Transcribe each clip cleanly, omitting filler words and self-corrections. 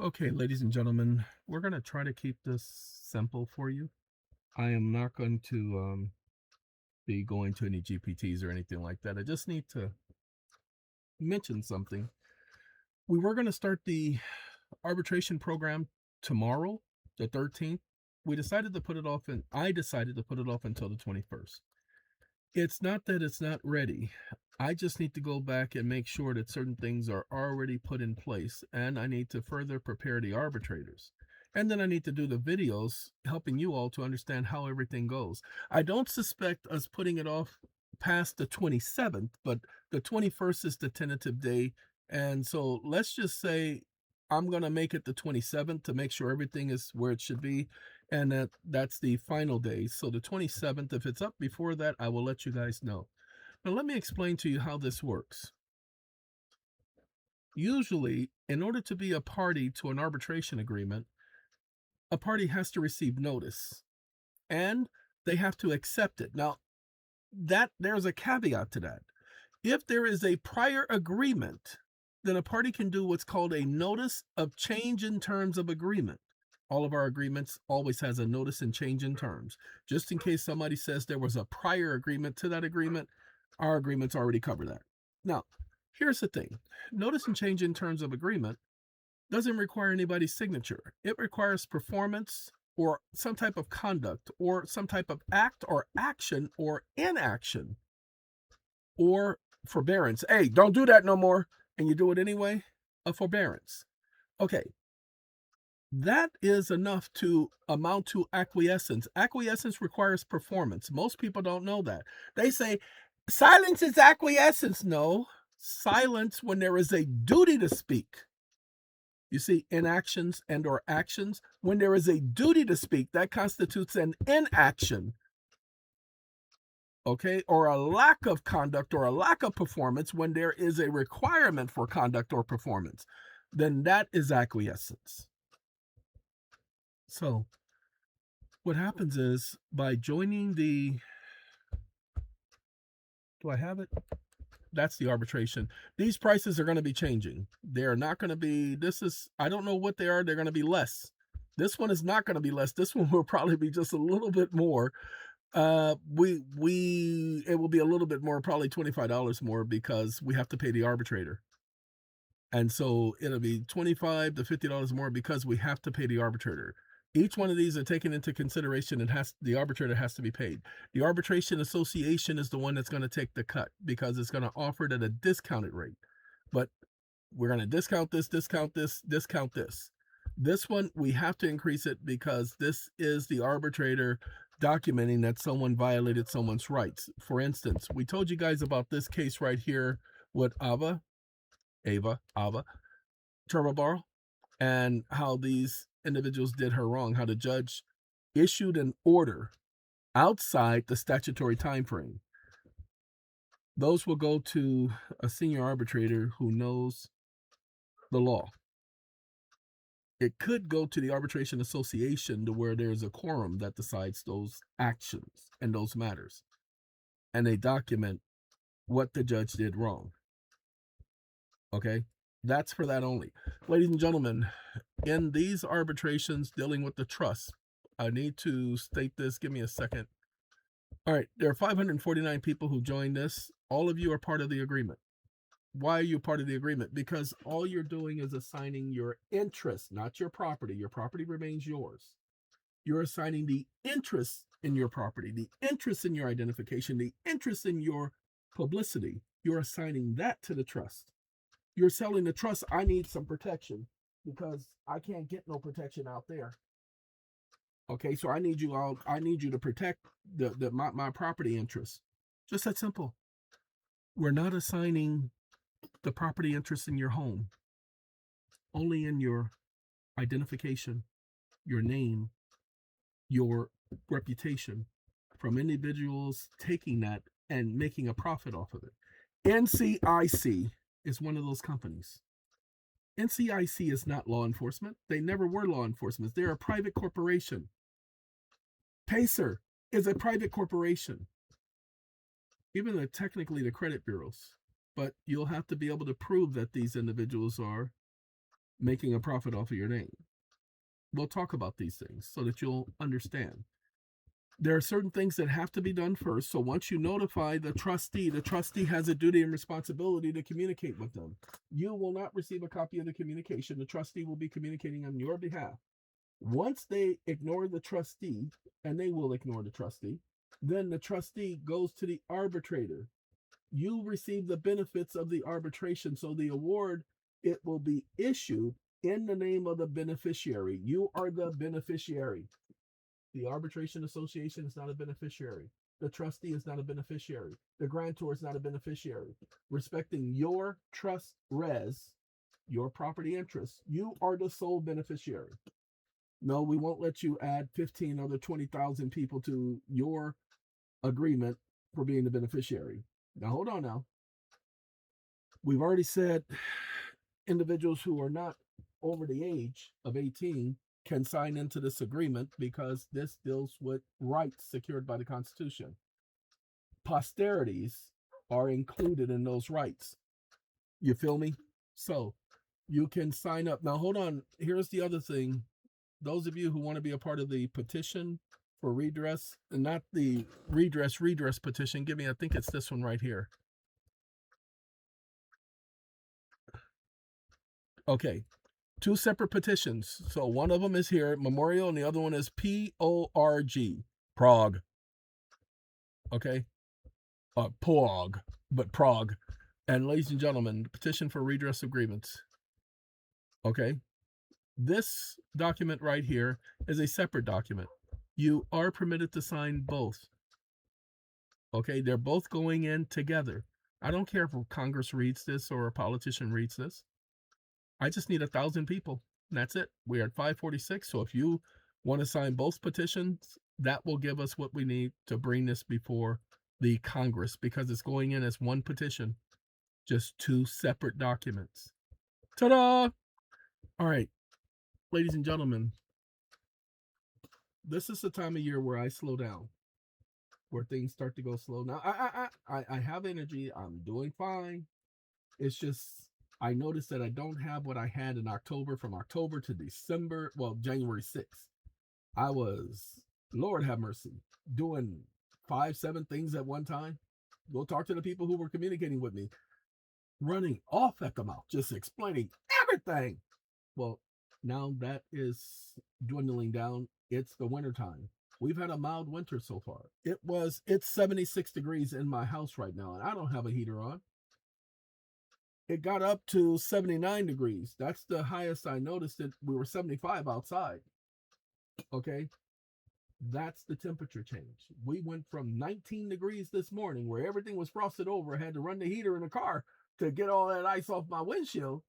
Okay, ladies and gentlemen, we're going to try to keep this simple for you. I am not going to be going to any GPTs or anything like that. I just need to mention something. We were going to start the arbitration program tomorrow, the 13th. We decided to put it off, and I decided to put it off until the 21st. It's not that it's not ready. I just need to go back and make sure that certain things are already put in place, and I need to further prepare the arbitrators. And then I need to do the videos helping you all to understand how everything goes. I don't suspect us putting it off past the 27th, but the 21st is the tentative day. And so let's just say I'm going to make it the 27th to make sure everything is where it should be, and that's the final day. So the 27th, if it's up before that, I will let you guys know. Now let me explain to you how this works. Usually, in order to be a party to an arbitration agreement, a party has to receive notice and they have to accept it. Now, that there's a caveat to that. If there is a prior agreement, then a party can do what's called a notice of change in terms of agreement. All of our agreements always has a notice and change in terms. Just in case somebody says there was a prior agreement to that agreement, our agreements already cover that. Now, here's the thing. Notice and change in terms of agreement doesn't require anybody's signature. It requires performance or some type of conduct or some type of act or action or inaction or forbearance. Hey, don't do that no more. And you do it anyway. A forbearance. Okay. That is enough to amount to acquiescence. Acquiescence requires performance. Most people don't know that. They say silence is acquiescence. No, silence when there is a duty to speak. You see, inactions and or actions, when there is a duty to speak, that constitutes an inaction, okay, or a lack of conduct or a lack of performance when there is a requirement for conduct or performance, then that is acquiescence. So what happens is by joining the, do I have it? That's the arbitration. These prices are going to be changing. They're not going to be, I don't know what they are. They're going to be less. This one is not going to be less. This one will probably be just a little bit more. It will be a little bit more, probably $25 more, because we have to pay the arbitrator. And so it'll be $25 to $50 more because we have to pay the arbitrator. Each one of these are taken into consideration and the arbitrator has to be paid. The Arbitration Association is the one that's going to take the cut because it's going to offer it at a discounted rate. But we're going to discount this, discount this, discount this. This one, we have to increase it because this is the arbitrator documenting that someone violated someone's rights. For instance, we told you guys about this case right here with Ava Turbobar, and how these individuals did her wrong, how the judge issued an order outside the statutory time frame. Those will go to a senior arbitrator who knows the law. It could go to the Arbitration Association to where there's a quorum that decides those actions and those matters. And they document what the judge did wrong. Okay? That's for that only. Ladies and gentlemen, in these arbitrations dealing with the trust, I need to state this. Give me a second. All right, there are 549 people who joined this. All of you are part of the agreement. Why are you part of the agreement? Because all you're doing is assigning your interest, not your property. Your property remains yours. You're assigning the interest in your property, the interest in your identification, the interest in your publicity. You're assigning that to the trust. You're selling the trust. I need some protection because I can't get no protection out there. Okay, so I need you all. I need you to protect my property interests. Just that simple. We're not assigning the property interest in your home, only in your identification, your name, your reputation, from individuals taking that and making a profit off of it. NCIC is one of those companies. NCIC is not law enforcement. They never were law enforcement. They're a private corporation. Pacer is a private corporation. Even though technically the credit bureaus, but you'll have to be able to prove that these individuals are making a profit off of your name. We'll talk about these things so that you'll understand. There are certain things that have to be done first. So once you notify the trustee has a duty and responsibility to communicate with them. You will not receive a copy of the communication. The trustee will be communicating on your behalf. Once they ignore the trustee, and they will ignore the trustee, then the trustee goes to the arbitrator. You receive the benefits of the arbitration. So the award, it will be issued in the name of the beneficiary. You are the beneficiary. The arbitration association is not a beneficiary. The trustee is not a beneficiary. The grantor is not a beneficiary. Respecting your trust res, your property interests, you are the sole beneficiary. No, we won't let you add 15 other 20,000 people to your agreement for being the beneficiary. Now, hold on now. We've already said individuals who are not over the age of 18 can sign into this agreement because this deals with rights secured by the Constitution. Posterities are included in those rights. You feel me? So you can sign up. Now, hold on. Here's the other thing. Those of you who want to be a part of the petition for redress, and not the redress petition, give me, I think it's this one right here. Okay, two separate petitions. So one of them is here, Memorial, and the other one is PORG, Prague. Okay, POG, but Prague. And ladies and gentlemen, the petition for redress agreements. Okay, this document right here is a separate document. You are permitted to sign both. Okay, they're both going in together. I don't care if Congress reads this or a politician reads this. I just need 1,000 people. And that's it. We are at 546. So if you want to sign both petitions, that will give us what we need to bring this before the Congress, because it's going in as one petition, just two separate documents. Ta-da! All right, ladies and gentlemen, this is the time of year where I slow down, where things start to go slow. Now, I have energy. I'm doing fine. It's just I noticed that I don't have what I had in October, from October to December, well, January 6th. I was, Lord have mercy, doing 5, 7 things at one time. Go talk to the people who were communicating with me, running off at the mouth, just explaining everything. Well, now that is dwindling down. It's the winter time. We've had a mild winter so far. It's 76 degrees in my house right now, and I don't have a heater on. It got up to 79 degrees. That's the highest I noticed it. We were 75 outside. Okay. That's the temperature change. We went from 19 degrees this morning, where everything was frosted over. I had to run the heater in the car to get all that ice off my windshield.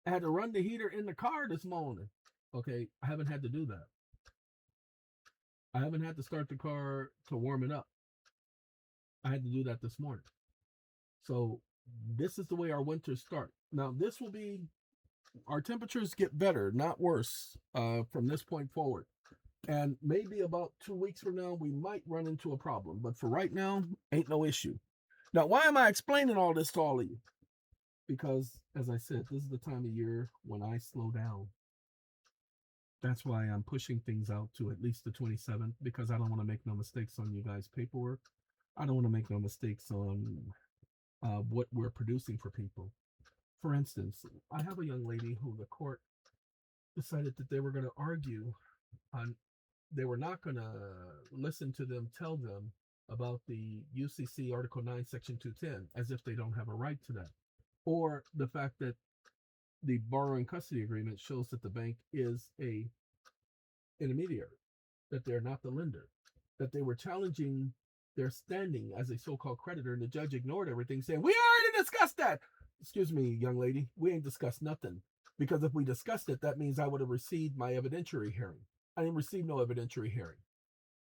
I had to run the heater in the car this morning. Okay. I haven't had to do that. I haven't had to start the car to warm it up. I had to do that this morning. So this is the way our winters start. Now, this will be, our temperatures get better, not worse, from this point forward. And maybe about 2 weeks from now, we might run into a problem. But for right now, ain't no issue. Now, why am I explaining all this to all of you? Because, as I said, this is the time of year when I slow down. That's why I'm pushing things out to at least the 27th, because I don't want to make no mistakes on you guys' paperwork. I don't want to make no mistakes on what we're producing for people. For instance, I have a young lady who the court decided that they were going to argue on, they were not going to listen to them tell them about the UCC Article 9, Section 210, as if they don't have a right to that. Or the fact that the borrowing custody agreement shows that the bank is a intermediary, that they're not the lender, that they were challenging their standing as a so-called creditor, and the judge ignored everything, saying, we already discussed that. Excuse me, young lady, we ain't discussed nothing. Because if we discussed it, that means I would have received my evidentiary hearing. I didn't receive no evidentiary hearing.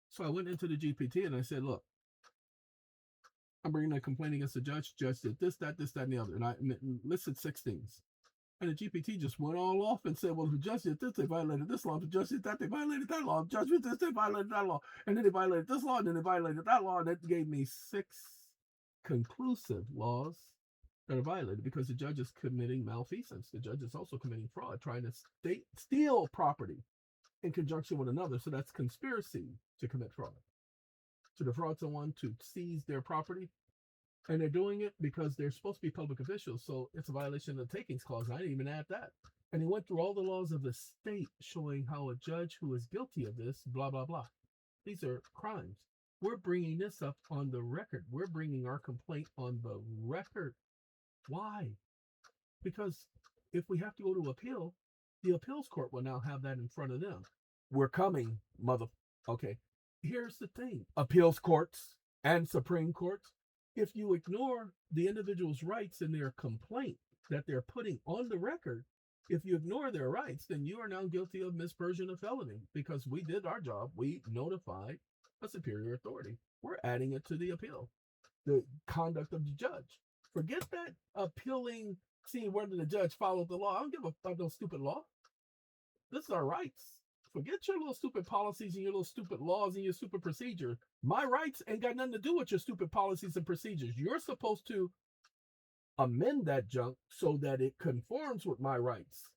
So I went into the GPT and I said, look, I'm bringing a complaint against the judge. Judge did this, that, and the other. And I listed 6 things. And the GPT just went all off and said, well, if the judge did this, they violated this law. If the judge did that, they violated that law. If the judge did this, they violated that law. And then they violated this law, and then they violated that law. And that gave me 6 conclusive laws that are violated because the judge is committing malfeasance. The judge is also committing fraud, trying to steal property in conjunction with another. So that's conspiracy to commit fraud, to defraud someone, to seize their property. And they're doing it because they're supposed to be public officials. So it's a violation of the takings clause. I didn't even add that. And he went through all the laws of the state showing how a judge who is guilty of this, blah, blah, blah. These are crimes. We're bringing this up on the record. We're bringing our complaint on the record. Why? Because if we have to go to appeal, the appeals court will now have that in front of them. We're coming, mother. Okay. Here's the thing. Appeals courts and Supreme Courts, if you ignore the individual's rights in their complaint that they're putting on the record, if you ignore their rights, then you are now guilty of misprision of felony because we did our job. We notified a superior authority. We're adding it to the appeal, the conduct of the judge. Forget that appealing, seeing whether the judge followed the law. I don't give a fuck about no stupid law. This is our rights. Forget your little stupid policies and your little stupid laws and your stupid procedure. My rights ain't got nothing to do with your stupid policies and procedures. You're supposed to amend that junk so that it conforms with my rights.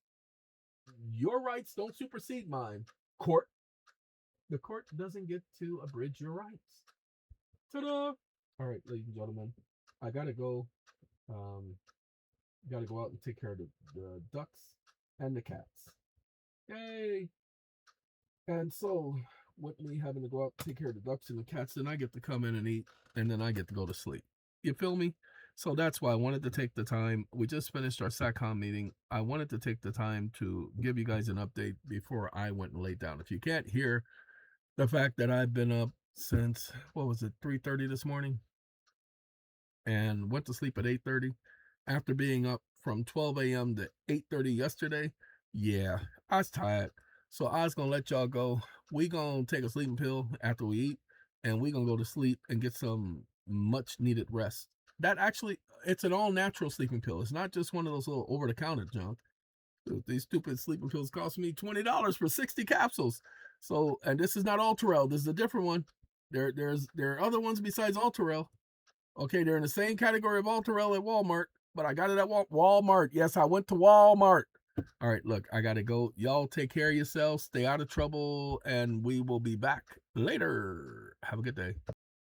Your rights don't supersede mine. Court. The court doesn't get to abridge your rights. Ta-da! All right, ladies and gentlemen, I gotta go. Gotta go out and take care of the ducks and the cats. Yay! And so, with me having to go out and take care of the ducks and the cats, then I get to come in and eat, and then I get to go to sleep. You feel me? So that's why I wanted to take the time. We just finished our SATCOM meeting. I wanted to take the time to give you guys an update before I went and laid down. If you can't hear the fact that I've been up since, 3:30 this morning, and went to sleep at 8:30 after being up from 12 a.m. to 8:30 yesterday. Yeah, I was tired. So I was going to let y'all go. We going to take a sleeping pill after we eat, and we going to go to sleep and get some much needed rest. That actually, it's an all natural sleeping pill. It's not just one of those little over-the-counter junk. These stupid sleeping pills cost me $20 for 60 capsules. So, and this is not Ultrel. This is a different one. There are other ones besides Ultrel. Okay, they're in the same category of Ultrel at Walmart, but I got it at Walmart. Yes, I went to Walmart. All right, look, I got to go. Y'all take care of yourselves. Stay out of trouble, and we will be back later. Have a good day.